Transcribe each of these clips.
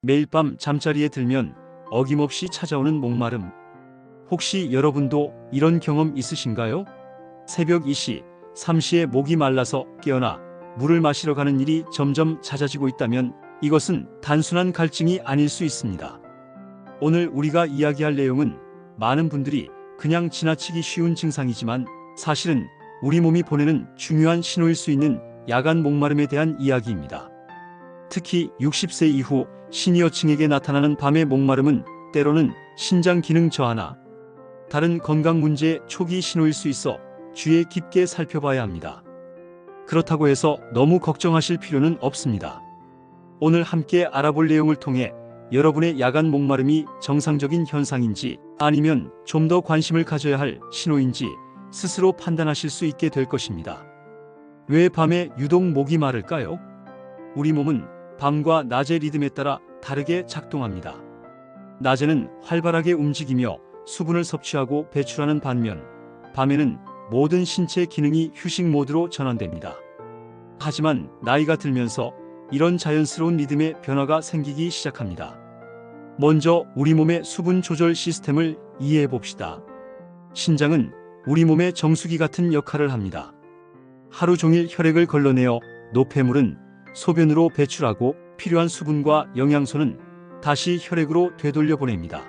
매일 밤 잠자리에 들면 어김없이 찾아오는 목마름. 혹시 여러분도 이런 경험 있으신가요? 새벽 2시, 3시에 목이 말라서 깨어나 물을 마시러 가는 일이 점점 잦아지고 있다면 이것은 단순한 갈증이 아닐 수 있습니다. 오늘 우리가 이야기할 내용은 많은 분들이 그냥 지나치기 쉬운 증상이지만 사실은 우리 몸이 보내는 중요한 신호일 수 있는 야간 목마름에 대한 이야기입니다. 특히 60세 이후 시니어층에게 나타나는 밤의 목마름은 때로는 신장 기능 저하나 다른 건강 문제의 초기 신호일 수 있어 주의 깊게 살펴봐야 합니다. 그렇다고 해서 너무 걱정하실 필요는 없습니다. 오늘 함께 알아볼 내용을 통해 여러분의 야간 목마름이 정상적인 현상인지 아니면 좀 더 관심을 가져야 할 신호인지 스스로 판단하실 수 있게 될 것입니다. 왜 밤에 유독 목이 마를까요? 우리 몸은 밤과 낮의 리듬에 따라 다르게 작동합니다. 낮에는 활발하게 움직이며 수분을 섭취하고 배출하는 반면 밤에는 모든 신체 기능이 휴식 모드로 전환됩니다. 하지만 나이가 들면서 이런 자연스러운 리듬의 변화가 생기기 시작합니다. 먼저 우리 몸의 수분 조절 시스템을 이해해 봅시다. 신장은 우리 몸의 정수기 같은 역할을 합니다. 하루 종일 혈액을 걸러내어 노폐물은 소변으로 배출하고 필요한 수분과 영양소는 다시 혈액으로 되돌려 보냅니다.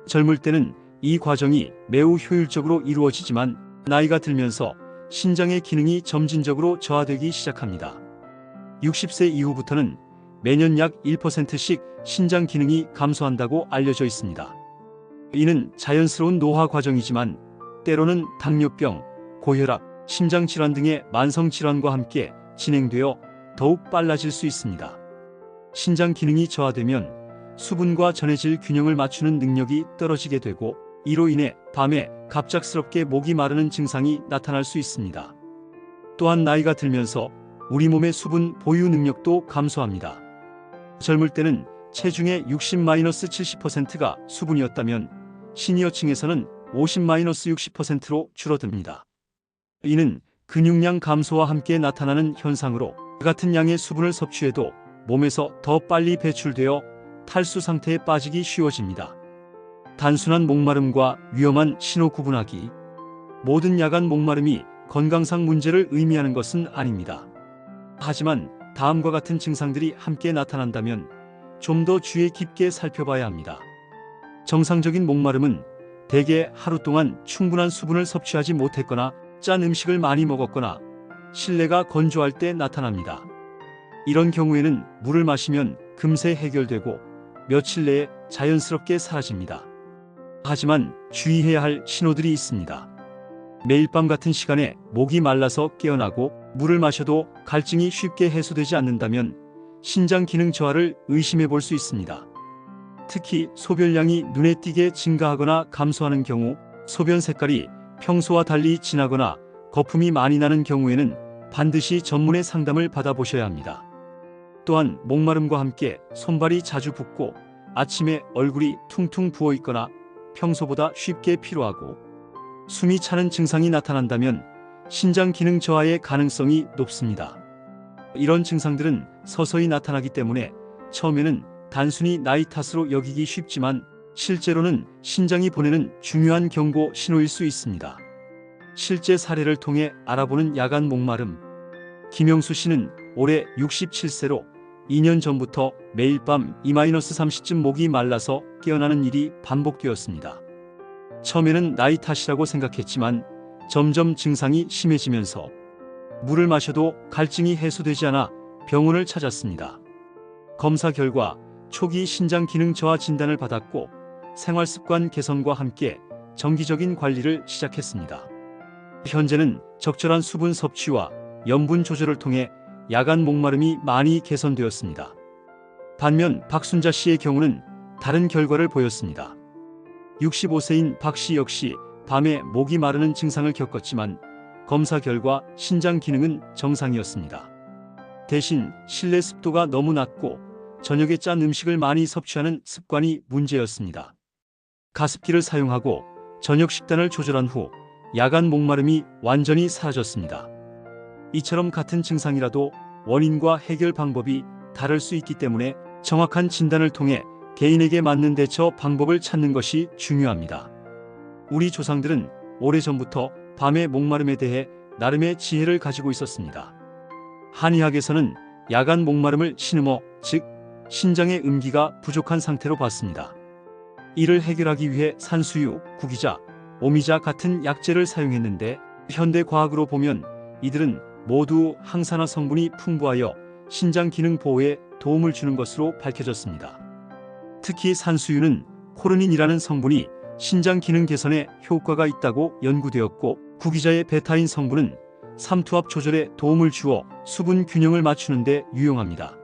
젊을 때는 이 과정이 매우 효율적으로 이루어지지만 나이가 들면서 신장의 기능이 점진적으로 저하되기 시작합니다. 60세 이후부터는 매년 약 1%씩 신장 기능이 감소한다고 알려져 있습니다. 이는 자연스러운 노화 과정이지만 때로는 당뇨병, 고혈압, 심장질환 등의 만성질환과 함께 진행되어 더욱 빨라질 수 있습니다. 신장 기능이 저하되면 수분과 전해질 균형을 맞추는 능력이 떨어지게 되고 이로 인해 밤에 갑작스럽게 목이 마르는 증상이 나타날 수 있습니다. 또한 나이가 들면서 우리 몸의 수분 보유 능력도 감소합니다. 젊을 때는 체중의 60-70%가 수분이었다면 시니어층에서는 50-60%로 줄어듭니다. 이는 근육량 감소와 함께 나타나는 현상으로 같은 양의 수분을 섭취해도 몸에서 더 빨리 배출되어 탈수 상태에 빠지기 쉬워집니다. 단순한 목마름과 위험한 신호 구분하기. 모든 야간 목마름이 건강상 문제를 의미하는 것은 아닙니다. 하지만 다음과 같은 증상들이 함께 나타난다면 좀 더 주의 깊게 살펴봐야 합니다. 정상적인 목마름은 대개 하루 동안 충분한 수분을 섭취하지 못했거나 짠 음식을 많이 먹었거나 실내가 건조할 때 나타납니다. 이런 경우에는 물을 마시면 금세 해결되고 며칠 내에 자연스럽게 사라집니다. 하지만 주의해야 할 신호들이 있습니다. 매일 밤 같은 시간에 목이 말라서 깨어나고 물을 마셔도 갈증이 쉽게 해소되지 않는다면 신장 기능 저하를 의심해 볼 수 있습니다. 특히 소변량이 눈에 띄게 증가하거나 감소하는 경우, 소변 색깔이 평소와 달리 진하거나 거품이 많이 나는 경우에는 반드시 전문의 상담을 받아보셔야 합니다. 또한 목마름과 함께 손발이 자주 붓고 아침에 얼굴이 퉁퉁 부어 있거나 평소보다 쉽게 피로하고 숨이 차는 증상이 나타난다면 신장 기능 저하의 가능성이 높습니다. 이런 증상들은 서서히 나타나기 때문에 처음에는 단순히 나이 탓으로 여기기 쉽지만 실제로는 신장이 보내는 중요한 경고 신호일 수 있습니다. 실제 사례를 통해 알아보는 야간 목마름. 김영수 씨는 올해 67세로 2년 전부터 매일 밤 2-30쯤 목이 말라서 깨어나는 일이 반복되었습니다. 처음에는 나이 탓이라고 생각했지만 점점 증상이 심해지면서 물을 마셔도 갈증이 해소되지 않아 병원을 찾았습니다. 검사 결과 초기 신장 기능 저하 진단을 받았고 생활습관 개선과 함께 정기적인 관리를 시작했습니다. 현재는 적절한 수분 섭취와 염분 조절을 통해 야간 목마름이 많이 개선되었습니다. 반면 박순자 씨의 경우는 다른 결과를 보였습니다. 65세인 박 씨 역시 밤에 목이 마르는 증상을 겪었지만 검사 결과 신장 기능은 정상이었습니다. 대신 실내 습도가 너무 낮고 저녁에 짠 음식을 많이 섭취하는 습관이 문제였습니다. 가습기를 사용하고 저녁 식단을 조절한 후 야간 목마름이 완전히 사라졌습니다. 이처럼 같은 증상이라도 원인과 해결 방법이 다를 수 있기 때문에 정확한 진단을 통해 개인에게 맞는 대처 방법을 찾는 것이 중요합니다. 우리 조상들은 오래전부터 밤의 목마름에 대해 나름의 지혜를 가지고 있었습니다. 한의학에서는 야간 목마름을 신음어, 즉 신장의 음기가 부족한 상태로 봤습니다. 이를 해결하기 위해 산수유, 구기자, 오미자 같은 약재를 사용했는데 현대 과학으로 보면 이들은 모두 항산화 성분이 풍부하여 신장 기능 보호에 도움을 주는 것으로 밝혀졌습니다. 특히 산수유는 코르닌이라는 성분이 신장 기능 개선에 효과가 있다고 연구되었고, 구기자의 베타인 성분은 삼투압 조절에 도움을 주어 수분 균형을 맞추는 데 유용합니다.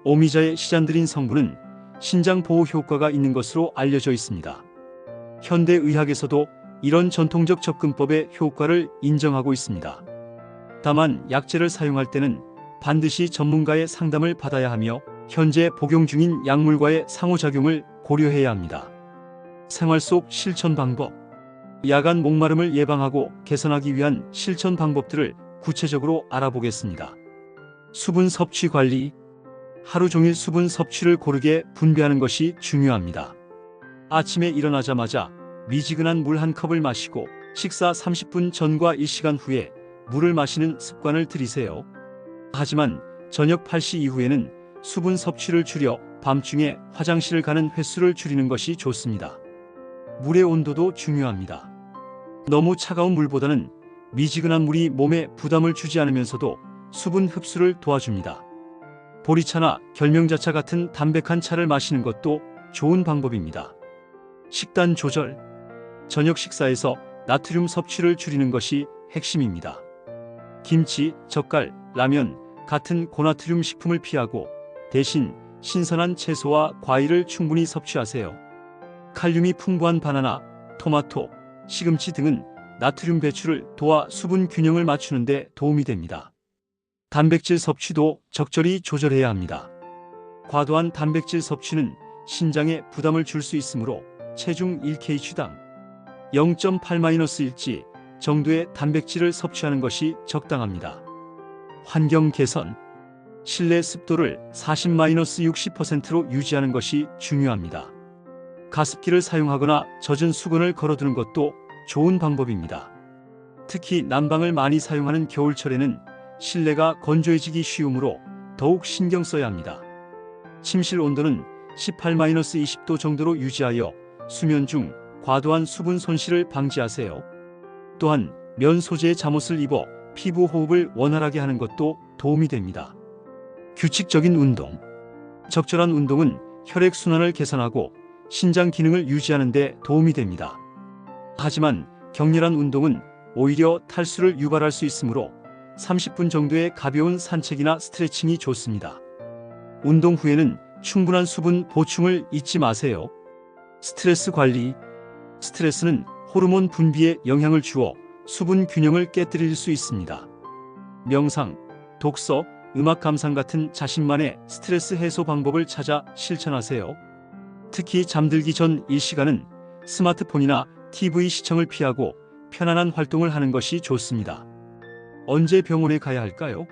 오미자의 시잔드린 성분은 신장 보호 효과가 있는 것으로 알려져 있습니다. 현대 의학에서도 이런 전통적 접근법의 효과를 인정하고 있습니다. 다만 약재를 사용할 때는 반드시 전문가의 상담을 받아야 하며 현재 복용 중인 약물과의 상호작용을 고려해야 합니다. 생활 속 실천 방법. 야간 목마름을 예방하고 개선하기 위한 실천 방법들을 구체적으로 알아보겠습니다. 수분 섭취 관리. 하루 종일 수분 섭취를 고르게 분배하는 것이 중요합니다. 아침에 일어나자마자 미지근한 물 한 컵을 마시고 식사 30분 전과 1시간 후에 물을 마시는 습관을 들이세요. 하지만 저녁 8시 이후에는 수분 섭취를 줄여 밤중에 화장실을 가는 횟수를 줄이는 것이 좋습니다. 물의 온도도 중요합니다. 너무 차가운 물보다는 미지근한 물이 몸에 부담을 주지 않으면서도 수분 흡수를 도와줍니다. 보리차나 결명자차 같은 담백한 차를 마시는 것도 좋은 방법입니다. 식단 조절. 저녁 식사에서 나트륨 섭취를 줄이는 것이 핵심입니다. 김치, 젓갈, 라면 같은 고나트륨 식품을 피하고 대신 신선한 채소와 과일을 충분히 섭취하세요. 칼륨이 풍부한 바나나, 토마토, 시금치 등은 나트륨 배출을 도와 수분 균형을 맞추는 데 도움이 됩니다. 단백질 섭취도 적절히 조절해야 합니다. 과도한 단백질 섭취는 신장에 부담을 줄 수 있으므로 체중 1kg당 0.8-1g 정도의 단백질을 섭취하는 것이 적당합니다. 환경 개선. 실내 습도를 40-60%로 유지하는 것이 중요합니다. 가습기를 사용하거나 젖은 수건을 걸어두는 것도 좋은 방법입니다. 특히 난방을 많이 사용하는 겨울철에는 실내가 건조해지기 쉬우므로 더욱 신경 써야 합니다. 침실 온도는 18-20도 정도로 유지하여 수면 중 과도한 수분 손실을 방지하세요. 또한 면 소재의 잠옷을 입어 피부 호흡을 원활하게 하는 것도 도움이 됩니다. 규칙적인 운동. 적절한 운동은 혈액순환을 개선하고 신장 기능을 유지하는 데 도움이 됩니다. 하지만 격렬한 운동은 오히려 탈수를 유발할 수 있으므로 30분 정도의 가벼운 산책이나 스트레칭이 좋습니다. 운동 후에는 충분한 수분 보충을 잊지 마세요. 스트레스 관리. 스트레스는 호르몬 분비에 영향을 주어 수분 균형을 깨뜨릴 수 있습니다. 명상, 독서, 음악 감상 같은 자신만의 스트레스 해소 방법을 찾아 실천하세요. 특히 잠들기 전 1시간은 스마트폰이나 TV 시청을 피하고 편안한 활동을 하는 것이 좋습니다. 언제 병원에 가야 할까요?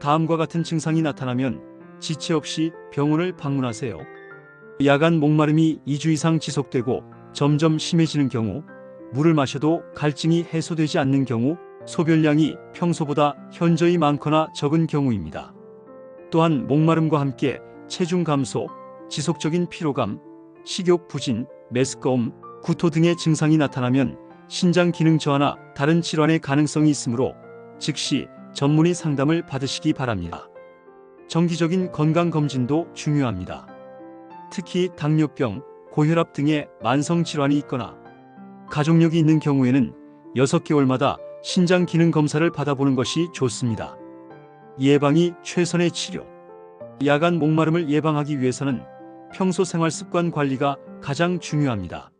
다음과 같은 증상이 나타나면 지체 없이 병원을 방문하세요. 야간 목마름이 2주 이상 지속되고 점점 심해지는 경우, 물을 마셔도 갈증이 해소되지 않는 경우, 소변량이 평소보다 현저히 많거나 적은 경우입니다. 또한 목마름과 함께 체중 감소, 지속적인 피로감, 식욕 부진, 메스꺼움, 구토 등의 증상이 나타나면 신장 기능 저하나 다른 질환의 가능성이 있으므로 즉시 전문의 상담을 받으시기 바랍니다. 정기적인 건강검진도 중요합니다. 특히 당뇨병, 고혈압 등의 만성질환이 있거나 가족력이 있는 경우에는 6개월마다 신장 기능 검사를 받아보는 것이 좋습니다. 예방이 최선의 치료. 야간 목마름을 예방하기 위해서는 평소 생활 습관 관리가 가장 중요합니다.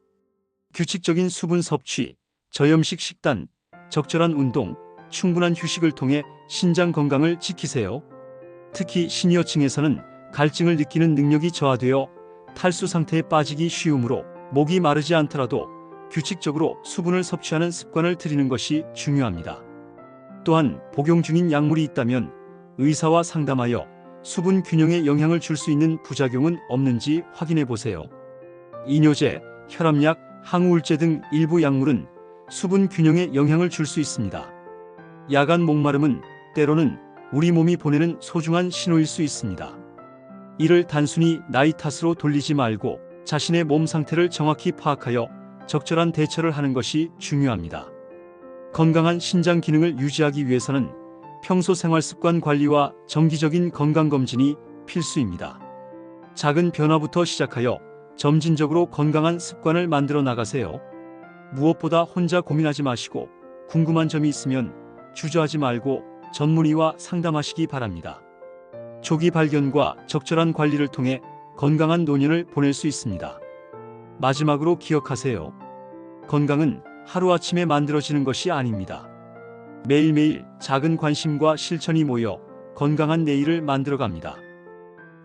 규칙적인 수분 섭취, 저염식 식단, 적절한 운동, 충분한 휴식을 통해 신장 건강을 지키세요. 특히 시니어층에서는 갈증을 느끼는 능력이 저하되어 탈수 상태에 빠지기 쉬우므로 목이 마르지 않더라도 규칙적으로 수분을 섭취하는 습관을 들이는 것이 중요합니다. 또한 복용 중인 약물이 있다면 의사와 상담하여 수분 균형에 영향을 줄 수 있는 부작용은 없는지 확인해 보세요. 이뇨제, 혈압약, 항우울제 등 일부 약물은 수분 균형에 영향을 줄 수 있습니다. 야간 목마름은 때로는 우리 몸이 보내는 소중한 신호일 수 있습니다. 이를 단순히 나이 탓으로 돌리지 말고 자신의 몸 상태를 정확히 파악하여 적절한 대처를 하는 것이 중요합니다. 건강한 신장 기능을 유지하기 위해서는 평소 생활 습관 관리와 정기적인 건강검진이 필수입니다. 작은 변화부터 시작하여 점진적으로 건강한 습관을 만들어 나가세요. 무엇보다 혼자 고민하지 마시고 궁금한 점이 있으면 주저하지 말고 전문의와 상담하시기 바랍니다. 조기 발견과 적절한 관리를 통해 건강한 노년을 보낼 수 있습니다. 마지막으로 기억하세요. 건강은 하루아침에 만들어지는 것이 아닙니다. 매일매일 작은 관심과 실천이 모여 건강한 내일을 만들어갑니다.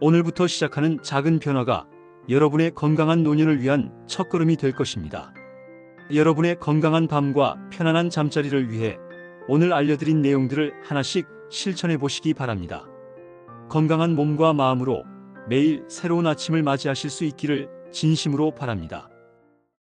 오늘부터 시작하는 작은 변화가 여러분의 건강한 노년을 위한 첫걸음이 될 것입니다. 여러분의 건강한 밤과 편안한 잠자리를 위해 오늘 알려드린 내용들을 하나씩 실천해 보시기 바랍니다. 건강한 몸과 마음으로 매일 새로운 아침을 맞이하실 수 있기를 진심으로 바랍니다.